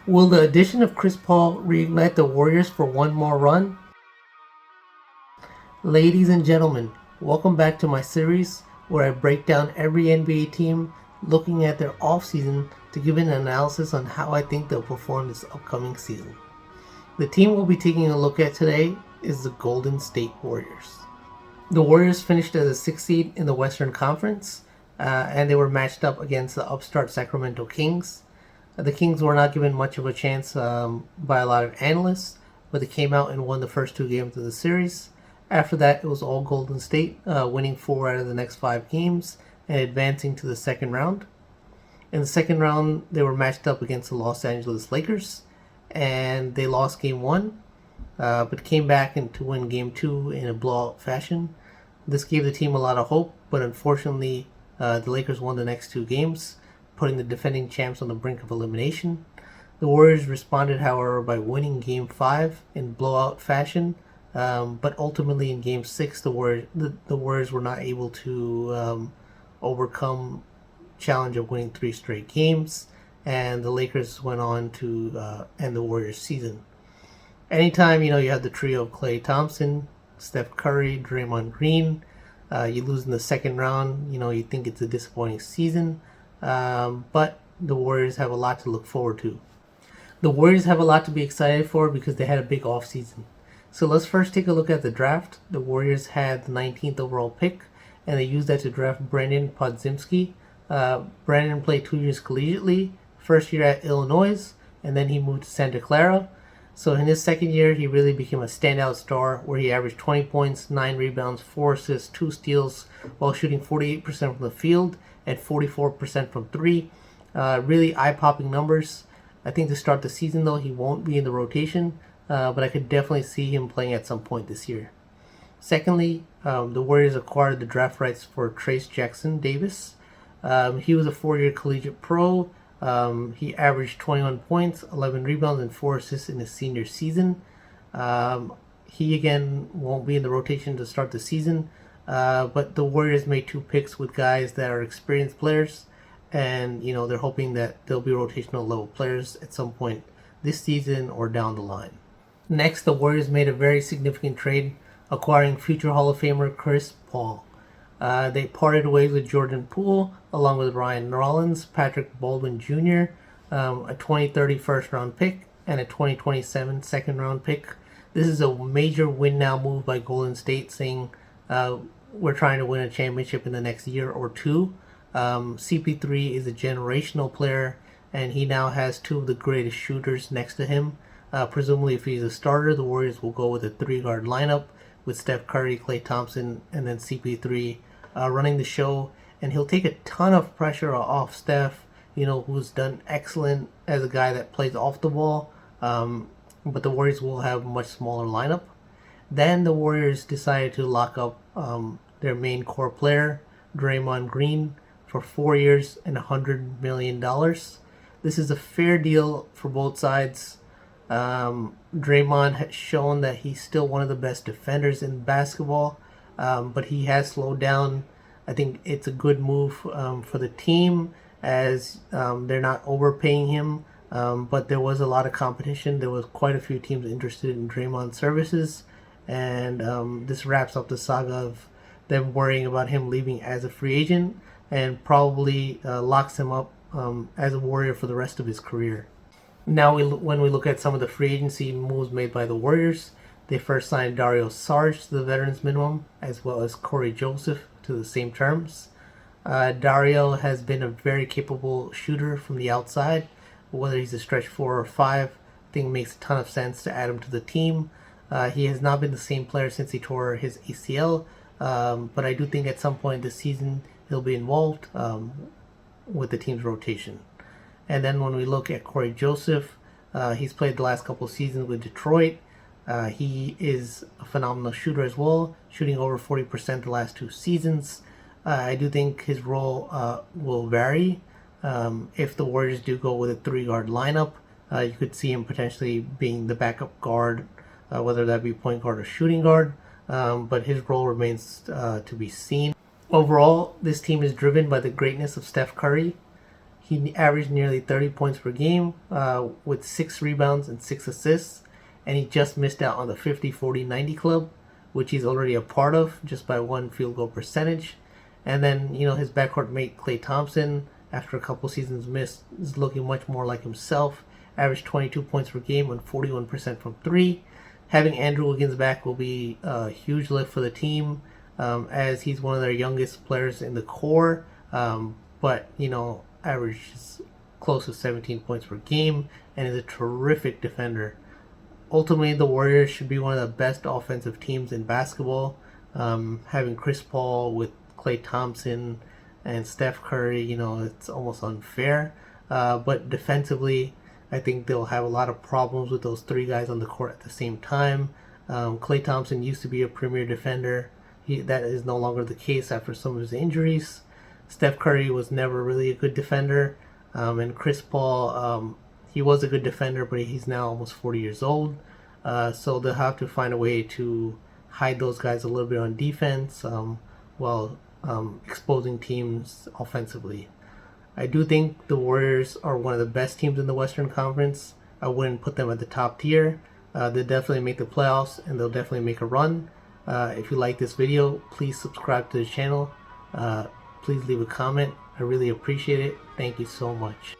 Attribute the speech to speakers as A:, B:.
A: Will the addition of Chris Paul reignite the Warriors for one more run? Ladies and gentlemen, welcome back to my series where I break down every NBA team looking at their offseason to give an analysis on how I think they'll perform this upcoming season. The team we'll be taking a look at today is the Golden State Warriors. The Warriors finished as a 6th seed in the Western Conference, and they were matched up against the upstart Sacramento Kings. The Kings were not given much of a chance by a lot of analysts, but they came out and won the first two games of the series. After that, it was all Golden State, winning 4 out of the next 5 games and advancing to the second round. In the second round, they were matched up against the Los Angeles Lakers, and they lost Game 1, but came back to win Game 2 in a blowout fashion. This gave the team a lot of hope, but unfortunately, the Lakers won the next 2 games, putting the defending champs on the brink of elimination. The Warriors responded, however, by winning Game 5 in blowout fashion, but ultimately in Game 6, the Warriors were not able to overcome challenge of winning 3 straight games, and the Lakers went on to end the Warriors season. Anytime you have the trio of Klay Thompson, Steph Curry, Draymond Green, you lose in the second round, you think it's a disappointing season, but the Warriors have a lot to look forward to. The Warriors have a lot to be excited for because they had a big offseason. So let's first take a look at the draft. The Warriors had the 19th overall pick, and they used that to draft Brandon Podziemski. Brandon played 2 years collegiately, first year at Illinois, and then he moved to Santa Clara. So in his second year, he really became a standout star where he averaged 20 points, 9 rebounds, 4 assists, 2 steals, while shooting 48% from the field and 44% from 3. Really eye-popping numbers. I think to start the season, though, he won't be in the rotation, but I could definitely see him playing at some point this year. Secondly, the Warriors acquired the draft rights for Trayce Jackson-Davis. He was a 4-year collegiate pro. He averaged 21 points, 11 rebounds, and 4 assists in his senior season. He again won't be in the rotation to start the season, but the Warriors made 2 picks with guys that are experienced players, and they're hoping that they'll be rotational level players at some point this season or down the line. Next, the Warriors made a very significant trade, acquiring future Hall of Famer Chris Paul. They parted ways with Jordan Poole, along with Ryan Rollins, Patrick Baldwin Jr., a 2030 first-round pick, and a 2027 second-round pick. This is a major win-now move by Golden State, saying we're trying to win a championship in the next year or 2. CP3 is a generational player, and he now has 2 of the greatest shooters next to him. Presumably, if he's a starter, the Warriors will go with a 3-guard lineup with Steph Curry, Klay Thompson, and then CP3 running the show, and he'll take a ton of pressure off Steph, who's done excellent as a guy that plays off the ball, but the Warriors will have a much smaller lineup. Then the Warriors decided to lock up their main core player, Draymond Green, for 4 years and $100 million. This is a fair deal for both sides. Draymond has shown that he's still one of the best defenders in basketball, but he has slowed down. I think it's a good move for the team as they're not overpaying him, but there was a lot of competition. There was quite a few teams interested in Draymond's services, and this wraps up the saga of them worrying about him leaving as a free agent and probably locks him up as a Warrior for the rest of his career. Now, when we look at some of the free agency moves made by the Warriors, they first signed Dario Saric to the veterans minimum, as well as Corey Joseph to the same terms. Dario has been a very capable shooter from the outside. Whether he's a stretch 4 or 5, I think it makes a ton of sense to add him to the team. He has not been the same player since he tore his ACL, but I do think at some point this season he'll be involved with the team's rotation. And then when we look at Corey Joseph, he's played the last couple of seasons with Detroit. He is a phenomenal shooter as well, shooting over 40% the last 2 seasons. I do think his role will vary. If the Warriors do go with a 3-guard lineup, you could see him potentially being the backup guard, whether that be point guard or shooting guard, but his role remains to be seen. Overall, this team is driven by the greatness of Steph Curry. He averaged nearly 30 points per game with 6 rebounds and 6 assists, and he just missed out on the 50-40-90 club, which he's already a part of just by 1 field goal percentage. And then, his backcourt mate Klay Thompson, after a couple seasons missed, is looking much more like himself. Averaged 22 points per game on 41% from 3. Having Andrew Wiggins back will be a huge lift for the team, as he's one of their youngest players in the core. But, averages close to 17 points per game and is a terrific defender. Ultimately, the Warriors should be one of the best offensive teams in basketball. Having Chris Paul with Klay Thompson and Steph Curry, it's almost unfair. But defensively, I think they'll have a lot of problems with those 3 guys on the court at the same time. Klay Thompson used to be a premier defender. That is no longer the case after some of his injuries. Steph Curry was never really a good defender. And Chris Paul, he was a good defender, but he's now almost 40 years old. So they'll have to find a way to hide those guys a little bit on defense while exposing teams offensively. I do think the Warriors are one of the best teams in the Western Conference. I wouldn't put them at the top tier. They'll definitely make the playoffs, and they'll definitely make a run. If you like this video, please subscribe to the channel. Please leave a comment. I really appreciate it. Thank you so much.